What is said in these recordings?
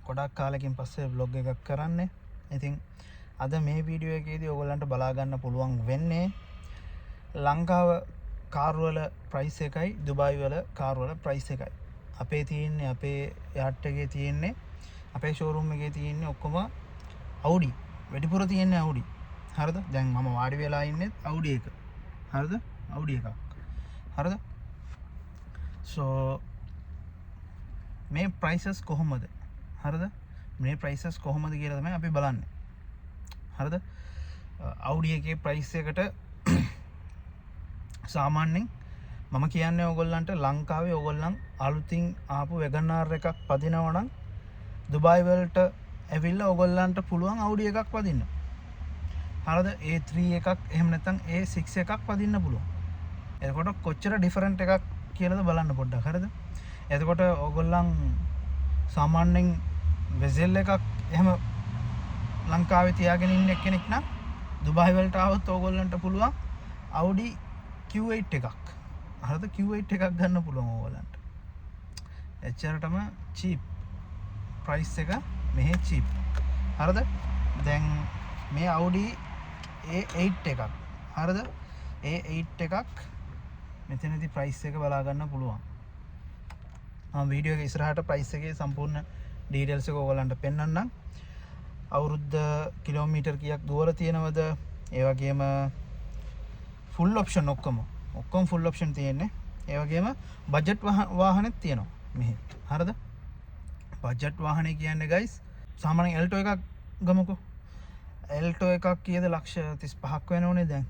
ගොඩක් කාලෙකින් පස්සේ vlog එකක් කරන්නේ. ඉතින් අද මේ වීඩියෝ එකේදී ඔයගොල්ලන්ට බලා ගන්න පුළුවන් වෙන්නේ ලංකාව කාර් වල ප්‍රයිස් එකයි දුබායි වල කාර් වල ප්‍රයිස් එකයි. අපේ තියෙන්නේ අපේ යාට් එකේ තියෙන්නේ අපේ ෂෝරූම් එකේ තියෙන්නේ ඔක්කොම Audi. වැඩිපුර තියෙන්නේ Audi. හරිද? දැන් මම වාඩි වෙලා ඉන්නේ Audi එක. හරිද? Audi එකක්. හරිද? so මේ prices කොහොමද? හරිද? මේ prices කොහොමද කියලා තමයි අපි බලන්නේ. හරිද? Audi එකේ price එකට සාමාන්‍යයෙන් මම කියන්නේ ඕගොල්ලන්ට ලංකාවේ ඕගොල්ලන් අලුතින් ආපු WagonR එකක් පදිනවා නම් දුබායි වලට ඇවිල්ලා ඕගොල්ලන්ට පුළුවන් Audi එකක් පදින්න. හරිද? A3 එකක් එහෙම නැත්නම් A6 එකක් පදින්න පුළුවන්. එතකොට කොච්චර ඩිෆරන්ට් එකක් කියලාද බලන්න පොඩ්ඩක්. හරිද? එතකොට ඕගොල්ලන් සාමාන්‍යයෙන් වෙසෙල් එකක් එහෙම ලංකාවේ තියාගෙන ඉන්න කෙනෙක් නම් දුබායි වලට ආවොත් ඕගොල්ලන්ට පුළුවන් Audi Q8 එකක්. හරිද? Q8 එකක් ගන්න පුළුවන් ඕගොල්ලන්ට. එච්චරටම cheap. price එක මෙහෙ cheap. හරිද? දැන් මේ Audi A8 එකක්. හරිද? A8 එකක් මෙතනදී price එක බලා ගන්න පුළුවන්. මම වීඩියෝ එක ඉස්සරහට price එකේ සම්පූර්ණ details එක ඔයගලන්ට පෙන්නන්නම්. අවුරුද්ද කිලෝමීටර් කීයක් දුවලා තියෙනවද? ඒ වගේම full option ඔක්කොම full option තියෙන්නේ. ඒ වගේම budget වාහනෙත් තියෙනවා මෙහි. හරිද? budget වාහනේ කියන්නේ guys සාමාන්‍යයෙන් Alto එකක් ගමුකෝ. Alto එකක් කීයද? ලක්ෂ 35ක් වෙනවනේ දැන්.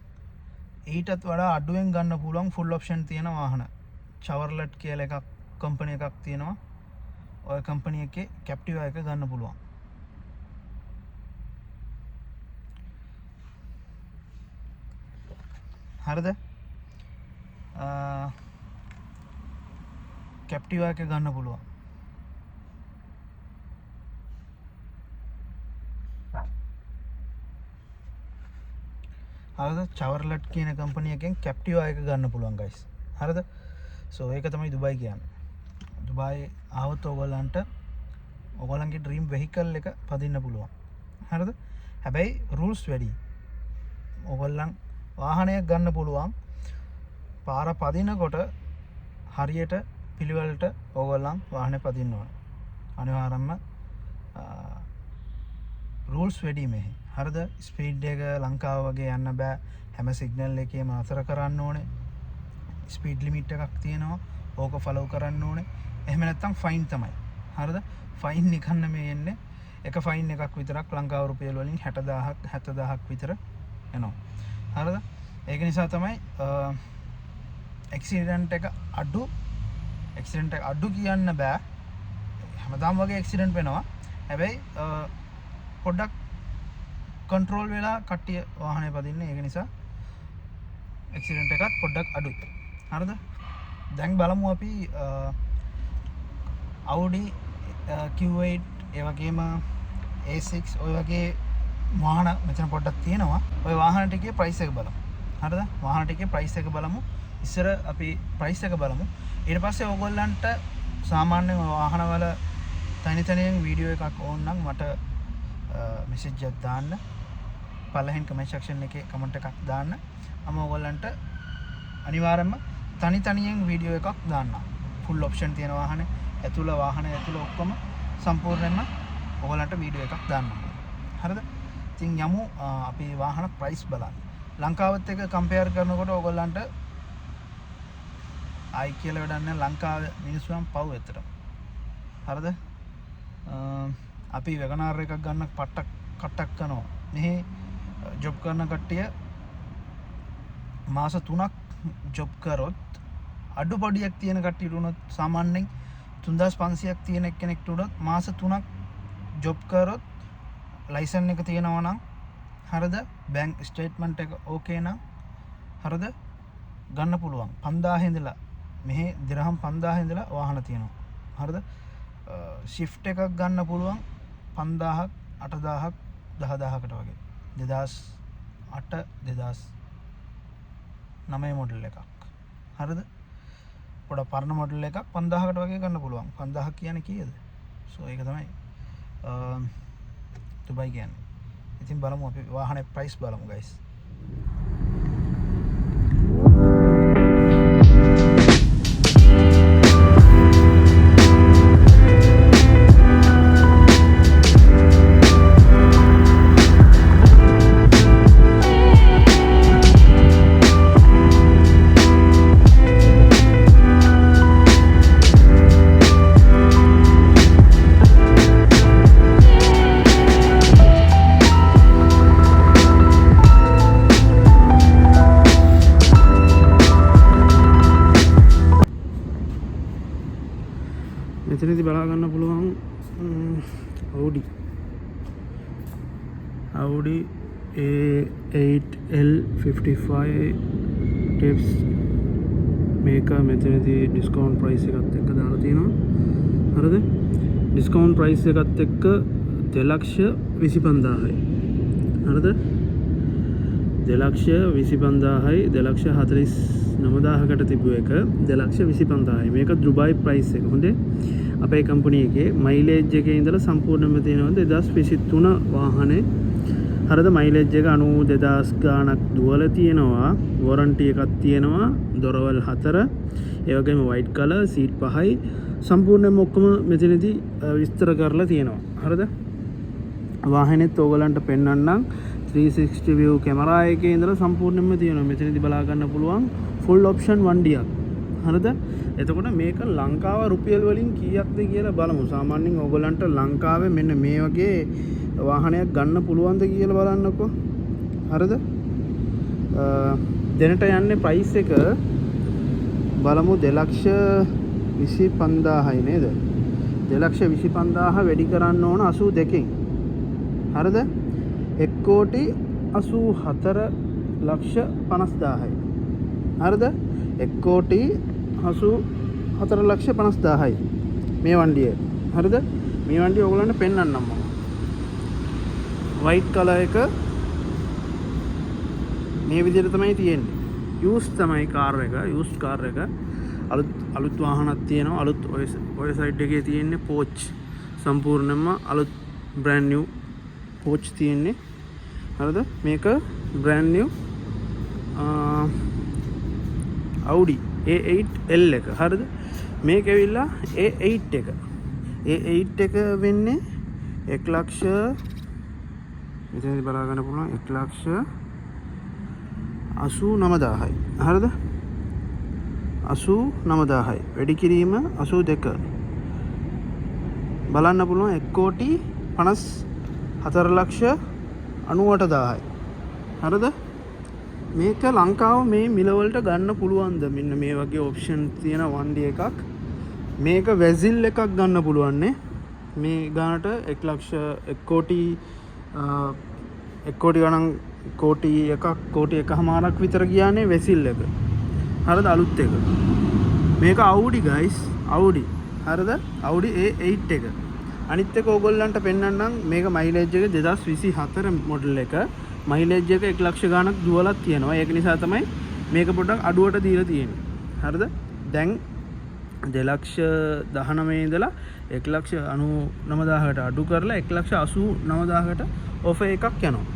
ඊටත් වඩා අඩුවෙන් ගන්න පුළුවන් full option තියෙන වාහන. Chevrolet කියලා එකක් කම්පැනි එකක් තියෙනවා. ඔය කම්පැනි එකේ Captiva එක ගන්න පුළුවන්. හරිද? Captiva එක ගන්න පුළුවන්. හරිද? Chevrolet කියන කම්පැනි එකෙන් Captiva එක ගන්න පුළුවන් guys. හරිද? so ඒක තමයි දුබායි කියන්නේ. දුබායි ආවොත් ඔයගොල්ලන්ගේ dream vehicle එක පදින්න පුළුවන්. හරිද? හැබැයි rules වැඩි. ඔයගොල්ලන් වාහනයක් ගන්න පුළුවන්. පාර පදිනකොට හරියට පිළිවෙලට ඔයගොල්ලන් වාහනේ පදින්න ඕන. අනිවාර්යයෙන්ම rules වැඩි මෙහි. හරිද? ස්පීඩ් එක ලංකාව වගේ යන්න බෑ. හැම සිග්නල් එකේම අතර කරන්න ඕනේ. ස්පීඩ් ලිමිට් එකක් තියෙනවා. ඕක ෆලෝ කරන්න ඕනේ. එහෙම නැත්නම් ෆයින් තමයි. හරිද? ෆයින් නිකන් මේ එන්නේ. එක ෆයින් එකක් විතරක් ලංකාව රුපියල් වලින් 60000ක් 70000ක් විතර එනවා. හරිද? ඒක නිසා තමයි ඇක්සිඩන්ට් එක අඩු කියන්න බෑ. හැමදාම වගේ ඇක්සිඩන්ට් වෙනවා. හැබැයි පොඩ්ඩක් කන්ට්‍රෝල් වෙලා කට්ටිය වාහනේ පදින්නේ. ඒක නිසා ඇක්සිඩන්ට් එකත් පොඩ්ඩක් අඩුයි. හරිද? දැන් බලමු අපි Audi Q8 ඒ වගේම A6 ඔය වගේ වාහන මෙතන පොඩ්ඩක් තියෙනවා. ඔය වාහන ටිකේ price එක බලමු. හරිද? වාහන ටිකේ price එක බලමු. ඉස්සර අපි price එක බලමු. ඊට පස්සේ ඕගොල්ලන්ට සාමාන්‍ය වාහනවල තනියෙන් වීඩියෝ එකක් ඕන නම් මට message එකක් දාන්න. පළවෙනි comment section එකේ comment එකක් දාන්න. මම ඕගොල්ලන්ට අනිවාර්යයෙන්ම තනියෙන් වීඩියෝ එකක් දාන්න. full option තියෙන වාහනේ වාහන ඇතුළ ඔක්කොම සම්පූර්ණයෙන්ම ඔයගලන්ට වීඩියෝ එකක් දාන්නම්. හරිද? ඉතින් යමු අපි වාහන ප්‍රයිස් බලන්න. ලංකාවත් එක්ක කම්පෙයාර් කරනකොට ඔයගලන්ට ආයි කියලා වැඩක් නැහැ. ලංකාවේ මිනිස්සුන් පව් ඇත්තටම. හරිද? අපි WagonR එකක් ගන්න කට්ටක් කරනවා. මෙහි ජොබ් කරන කට්ටිය මාස 3ක් ජොබ් කරොත් අඩුපඩියක් තියෙන කට්ටියට උනොත් සාමාන්‍යයෙන් 3500ක් තියෙන කෙනෙක්ට උනොත් මාස 3ක් ජොබ් කරොත් ලයිසන් එක තියෙනවා නම් හරිද? බැංක් ස්ටේට්මන්ට් එක ඕකේ නම් හරිද? ගන්න පුළුවන්. 5000 ඉඳලා මෙහි දිරහම් 5000 ඉඳලා වාහන තියෙනවා. හරිද? ෂිෆ්ට් එකක් ගන්න පුළුවන් 5000ක් 8000ක් 10000කට වගේ. 2008 2009 මොඩල් එකක්. හරිද? පොඩ පරණ මොඩල් එකක් 5000කට වගේ ගන්න පුළුවන්. 5000 කියන්නේ කීයද? සෝ ඒක තමයි දුබයි කියන්නේ. ඉතින් බලමු අපි වාහනේ ප්‍රයිස් බලමු guys. මෙතනදී බලා ගන්න පුළුවන් Audi A8L55 tips මේක මෙතනදී ඩිස්කවුන්ට් ප්‍රයිස් එකත් එක්ක දාලා තියෙනවා. හරිද? ඩිස්කවුන්ට් ප්‍රයිස් එකත් එක්ක 225000යි. හරිද? 225000යි 249000කට තිබු එක 225000යි. මේක දුබයි ප්‍රයිස් එක. හොඳේ. අපේ කම්පැනි එකේ මයිලේජ් එකේ ඉඳලා සම්පූර්ණයෙන්ම තියෙනවා 2023 වාහනේ. හරිද? මයිලේජ් එක 92000 ගාණක් දුවලා තියෙනවා. වොරන්ටි එකක් තියෙනවා. දොරවල් 4. ඒ වගේම වයිට් කලර් සීට් 5යි. සම්පූර්ණයෙන්ම ඔක්කොම මෙතනදී විස්තර කරලා තියෙනවා. හරිද? වාහනේත් ඕගලන්ට පෙන්වන්නම් 360 view කැමරා එකේ ඉඳලා සම්පූර්ණයෙන්ම තියෙනවා. මෙතනදී බලා ගන්න පුළුවන් full option වණ්ඩියක්. හරිද? එතකොට මේක ලංකාව රුපියල් වලින් කීයක්ද කියලා බලමු. සාමාන්‍යයෙන් ඕගලන්ට ලංකාවේ මෙන්න මේ වගේ වාහනයක් ගන්න පුළුවන්ද කියලා බලන්නකෝ. හරිද? දෙනට යන්නේ ප්‍රයිස් එක බලමු 225000යි නේද? 225000 වැඩි කරන්න ඕන 82කින්. හරිද? 1,84,50,000යි. හරිද? 1,84,50,000යි මේ වණ්ඩිය. හරිද? මේ වණ්ඩිය ඔයගොල්ලන්ට පෙන්වන්නම් මම. වයිට් කලර් එක මේ විදිහට තමයි තියෙන්නේ. යූස් තමයි කාර් එක. යූස් කාර් එක. අලුත් වාහනක් තියෙනවා. අලුත් ඔය සයිඩ් එකේ තියෙන්නේ පෝච්. සම්පූර්ණයෙන්ම අලුත් බ්‍රෑන්ඩ් නිව් පෝච් තියෙන්නේ. හරිද? මේක බ්‍රෑන්ඩ් නිව් Audi A8L එක. හරිද? මේක ඇවිල්ලා A8 එක. A8 එක වෙන්නේ 1,00,000 මෙතනදී බලා ගන්න පුළුවන් 1,89,000යි. හරිද? 89,000යි. වැඩි කිරීම 82. බලන්න පුළුවන් 1,54,98,000යි. හරිද? මේක ලංකාව මේ මිලවලට ගන්න පුළුවන්ද? මෙන්න මේ වගේ ඔප්ෂන් තියෙන වණ්ඩි එකක්. මේක වැසිල් එකක් ගන්න පුළුවන් නේ. මේ ගානට 1,00,000 ගණන් කෝටි එකක් කෝටි එකමාරක් විතර ගියානේ වැසිල් එක. හරිද? අලුත් එක. මේක Audi guys. Audi. හරිද? Audi A8 එක. අනිත් එක ඕගොල්ලන්ට පෙන්වන්නම්. මේක මයිලේජ් එක 2024 මොඩල් එක. මයිලේජ් එක 1,00,000 ගාණක් දුවලා තියෙනවා. ඒක නිසා තමයි මේක පොඩ්ඩක් අඩුවට දීලා තියෙන්නේ. හරිද? දැන් 2,19,000 ඉඳලා 1,99,000කට අඩු කරලා 1,89,000කට ඔෆර් එකක් යනවා.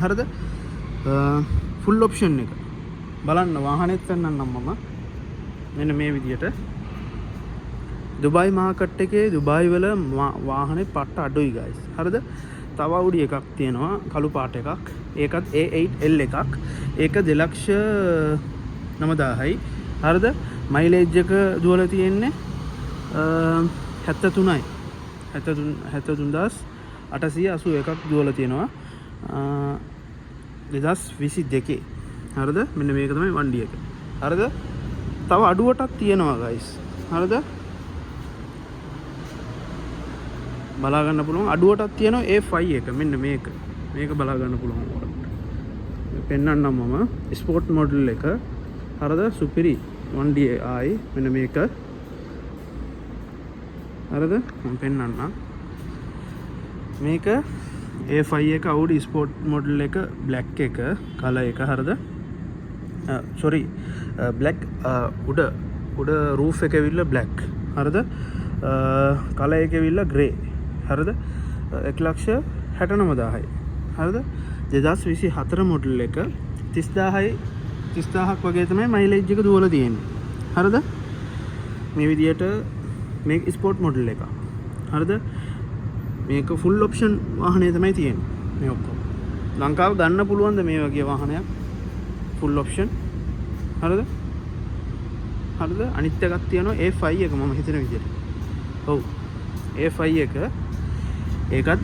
හරිද? ෆුල් ඔප්ෂන් එක. බලන්න වාහනේත් පෙන්වන්නම් මම. මෙන්න මේ විදියට. දුබයි මාකට් එකේ දුබයි වල වාහනේ පට්ට අඩුයි guys. හරිද? තව Audi එකක් තියෙනවා කළු පාට එකක්. ඒකත් A8L එකක්. ඒක 2,09,000යි. හරිද? මයිලේජ් එක දුවලා තියෙන්නේ 73යි. 73,881ක් දුවලා තියෙනවා 2022. හරිද? මෙන්න මේක තමයි වණ්ඩි එක. හරිද? තව අඩුවටක් තියෙනවා guys. හරිද? බලා ගන්න පුළුවන් අඩුවටක් තියෙනවා A5 එක. මෙන්න මේක බලා ගන්න පුළුවන් ඔයාලට. පෙන්වන්නම් මම ස්පෝර්ට් මොඩල් එක. හරිද? සුපිරි වණ්ඩි ආයි මෙන්න මේක. හරිද? මම පෙන්වන්නම්. මේක A5 එක Audi ස්පෝර්ට් මොඩල් එක බ්ලැක් එක කලර් එක. හරිද? sorry black උඩ උඩ රූෆ් එක ඇවිල්ලා බ්ලැක්. හරිද? කලර් එක ඇවිල්ලා ග්‍රේ. හරිද? 1,69,000යි. හරිද? 2024 මොඩල් එක 30000ක් වගේ තමයි මයිලේජ් එක දුවලා තියෙන්නේ. හරිද? මේ විදියට මේක ස්පෝර්ට් මොඩල් එකක්. හරිද? මේක ෆුල් ඔප්ෂන් වාහනේ තමයි තියෙන්නේ. මේ ඔක්කොම ලංකාව ගන්න පුළුවන්ද මේ වගේ වාහනයක් ෆුල් ඔප්ෂන්? හරිද? හරිද? අනිත් එකක් තියෙනවා A5 එක මම හිතන විදියට. ඔව්. A5 එක ඒකත්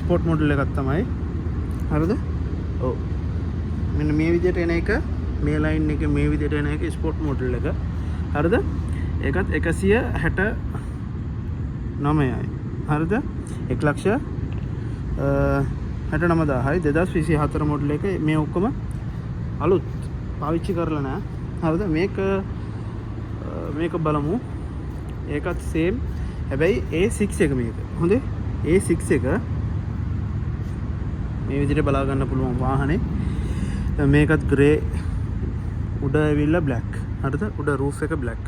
ස්පෝර්ට් මොඩල් එකක් තමයි. හරිද? ඔව්. මෙන්න මේ විදියට එන එක මේ ලයින් එක මේ විදියට එන එක ස්පෝර්ට් මොඩල් එක. හරිද? ඒකත් 169යි. හරිද? 1,69,000යි 2024 මොඩල් එක. මේ ඔක්කොම අලුත් පාවිච්චි කරලා නැහැ. හරිද? මේක බලමු. ඒකත් සේම්. හැබැයි A6 එක මේක. හොඳේ? A6 එක මේ විදිහට බලා ගන්න පුළුවන් වාහනේ. මේකත් ග්‍රේ උඩ ඇවිල්ලා බ්ලැක්. හරිද? උඩ රූෆ් එක බ්ලැක්.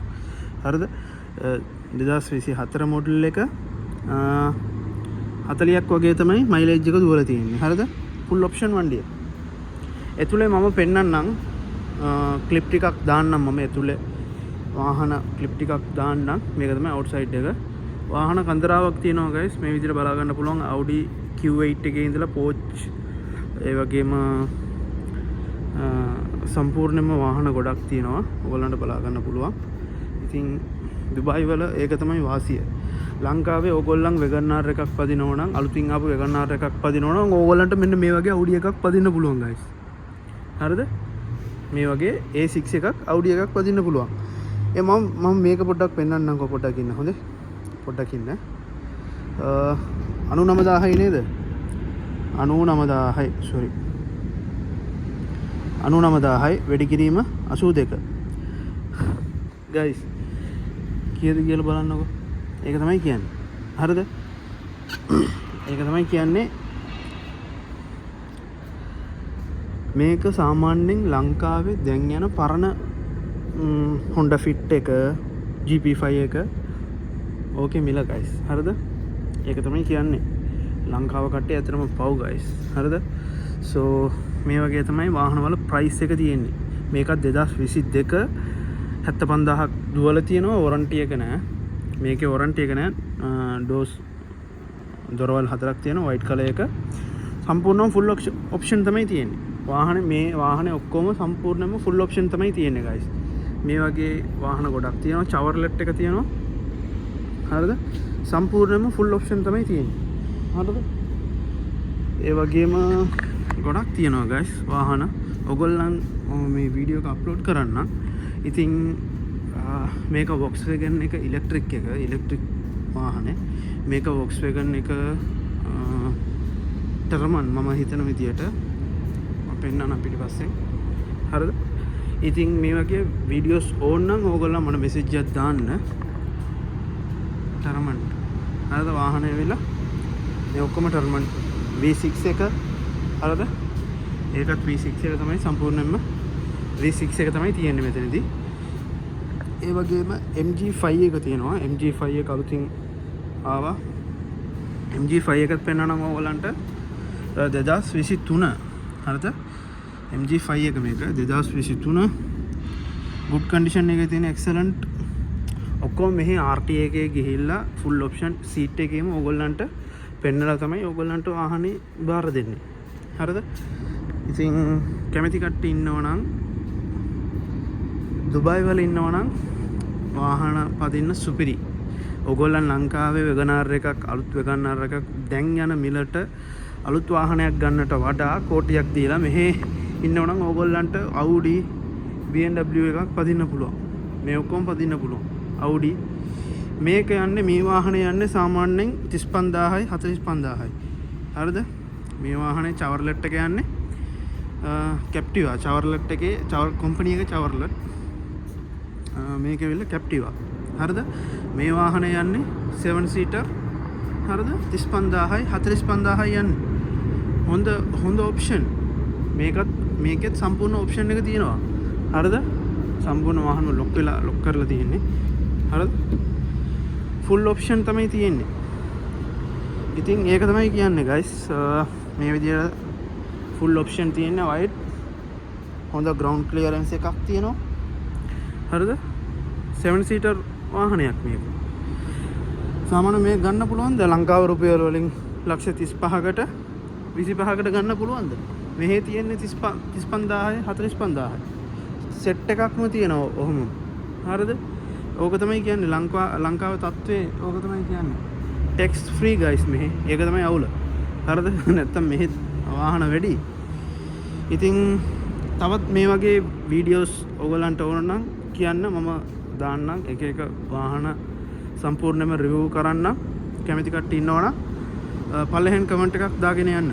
හරිද? 2024 මොඩල් එක 40ක් වගේ තමයි මයිලේජ් එක දුවලා තියෙන්නේ. හරිද? ෆුල් ඔප්ෂන් වண்டிය. ඇතුලේ මම පෙන්නන්නම් ක්ලිප් ටිකක් දාන්නම් මම ඇතුලේ වාහන ක්ලිප් ටිකක් දාන්නම්. මේක තමයි අවුට්සයිඩ් එක. වාහන කන්දරාවක් තියෙනවා guys. මේ විදිහට බලා ගන්න පුළුවන් Audi Q8 එකේ ඉඳලා Porsche ඒ වගේම සම්පූර්ණයෙන්ම වාහන ගොඩක් තියෙනවා. ඔයගොල්ලන්ට බලා ගන්න පුළුවන්. ඉතින් දුබායි වල ඒක තමයි වාසිය. ලංකාවේ ඕගොල්ලන් වෙගන්නාර් එකක් පදිනවා නම් අලුතින් ආපු වෙගන්නාර් එකක් පදිනවා නම් ඕගොල්ලන්ට මෙන්න මේ වගේ Audi එකක් පදින්න පුළුවන් guys. හරිද? මේ වගේ A6 එකක් Audi එකක් පදින්න පුළුවන්. මම මේක පොඩ්ඩක් පෙන්නන්නම්කෝ පොඩ්ඩක් ඉන්න. හොඳේ? පොඩ්ඩක් ඉන්න. 99000යි නේද? 99000යි. sorry. 99000යි වැඩි කිරීම 82. guys කීයද කියලා බලන්නකෝ. ඒක තමයි කියන්නේ. හරිද? ඒක තමයි කියන්නේ. මේක සාමාන්‍යයෙන් ලංකාවේ දැන් යන පරණ Honda Fit එක GP5 එක ඕකේ මිල guys. හරිද? ඒක තමයි කියන්නේ. ලංකාව කට්ටිය ඇත්තටම පව් guys. හරිද? so මේ වගේ තමයි වාහන වල ප්‍රයිස් එක තියෙන්නේ. මේකත් 2022 75000ක් දුවලා තියෙනවා. වොරන්ටි එක නෑ. මේකේ වොරන්ටි එක නෑ. ඩෝස් දොරවල් 4ක් තියෙනවා. වයිට් කලර් එක. සම්පූර්ණම ෆුල් ඔප්ෂන් තමයි තියෙන්නේ. මේ වාහනේ ඔක්කොම සම්පූර්ණයෙන්ම ෆුල් ඔප්ෂන් තමයි තියෙන්නේ guys. මේ වගේ වාහන ගොඩක් තියෙනවා. චවර්ලට් එක තියෙනවා. හරිද? සම්පූර්ණයෙන්ම ෆුල් ඔප්ෂන් තමයි තියෙන්නේ. හරිද? ඒ වගේම ගොඩක් තියෙනවා guys වාහන. ඔයගොල්ලන් මේ වීඩියෝ එක අප්ලෝඩ් කරන්න. ඉතින් මේක Volkswagen එක ඉලෙක්ට්‍රික් වාහනේ. මේක Volkswagen එක ටර්මන් මම හිතන විදියට පෙන්නන්න පිටිපස්සෙන්. හරිද? ඉතින් මේ වගේ වීඩියෝස් ඕන නම් ඕගොල්ලෝ මට මෙසේජ් එකක් දාන්න. ටර්මන්. හරිද? වාහනේ ඇවිල්ලා මේ ඔක්කොම ටර්මන් V6 එක. හරිද? ඒකත් V6 එක තමයි සම්පූර්ණයෙන්ම V6 එක තමයි තියෙන්නේ මෙතනදී. ඒ වගේම MG5 එක තියෙනවා. MG5 එක අලුතින් ආවා. MG5 එකත් පෙන්නනවා ඕගොල්ලන්ට 2023. හරිද? MG5 එක මේක 2023 good condition එකේ තියෙන excellent. ඔක්කොම මෙහි RTA එකේ ගිහිල්ලා full option seat එකේම ඕගොල්ලන්ට පෙන්නලා තමයි ඕගොල්ලන්ට වාහනේ බාර දෙන්නේ. හරිද? ඉතින් කැමති කට්ටිය ඉන්නව නම් දුබායි වල ඉන්නව නම් වාහන පදින්න සුපිරි. ඕගොල්ලන් ලංකාවේ වෙගනාර් එකක් අලුත් වෙගනාර් එකක් දැන් යන මිලට අලුත් වාහනයක් ගන්නට වඩා කෝටියක් දීලා මෙහි ඉන්නව නම් ඕගොල්ලන්ට Audi BMW එකක් පදින්න පුළුවන්. මේ ඔක්කොම පදින්න පුළුවන්. Audi මේක යන්නේ මේ වාහනේ යන්නේ සාමාන්‍යයෙන් 35000යි 45000යි. හරිද? මේ වාහනේ චවර්ලට් එක යන්නේ Captiva චවර්ලට් එකේ කම්පැනි එකේ චවර්ලට් මේක ඇවිල්ලා Captiva. හරිද? මේ වාහනේ යන්නේ 7 seater. හරිද? 35000යි 45000යි යන්නේ. හොඳ ඔප්ෂන්. මේකෙත් සම්පූර්ණ ඔප්ෂන් එක තියෙනවා. හරිද? සම්පූර්ණ වාහනම ලොක් කරලා තියෙන්නේ. හරිද? ෆුල් ඔප්ෂන් තමයි තියෙන්නේ. ඉතින් ඒක තමයි කියන්නේ guys. මේ විදිහට ෆුල් ඔප්ෂන් තියෙන වයිඩ් හොඳ ග්‍රවුන්ඩ් ක්ලියරන්ස් එකක් තියෙනවා. හරිද? 7 සීටර් වාහනයක් මේක. සාමාන්‍ය මේක ගන්න පුළුවන්ද ලංකාව රුපියල් වලින් ලක්ෂ 35කට 25කට ගන්න පුළුවන්ද? මෙහි තියෙන්නේ 35000යි 45000යි. සෙට් එකක්ම තියෙනවා ඔහොම. හරිද? ඕක තමයි කියන්නේ ලංකාවේ තත්ත්වයේ ඕක තමයි කියන්නේ. ටැක්ස් ෆ්‍රී guys මෙහි. ඒක තමයි අවුල. හරිද? නැත්තම් මෙහි වාහන වැඩි. ඉතින් තවත් මේ වගේ වීඩියෝස් ඔයගලන්ට ඕන නම් කියන්න මම දාන්නම් එක එක වාහන සම්පූර්ණයෙන්ම රිවිව් කරන්න. කැමති කට්ටිය ඉන්නවනම් පල්ලෙහෙන් කමෙන්ට් එකක් දාගෙන යන්න.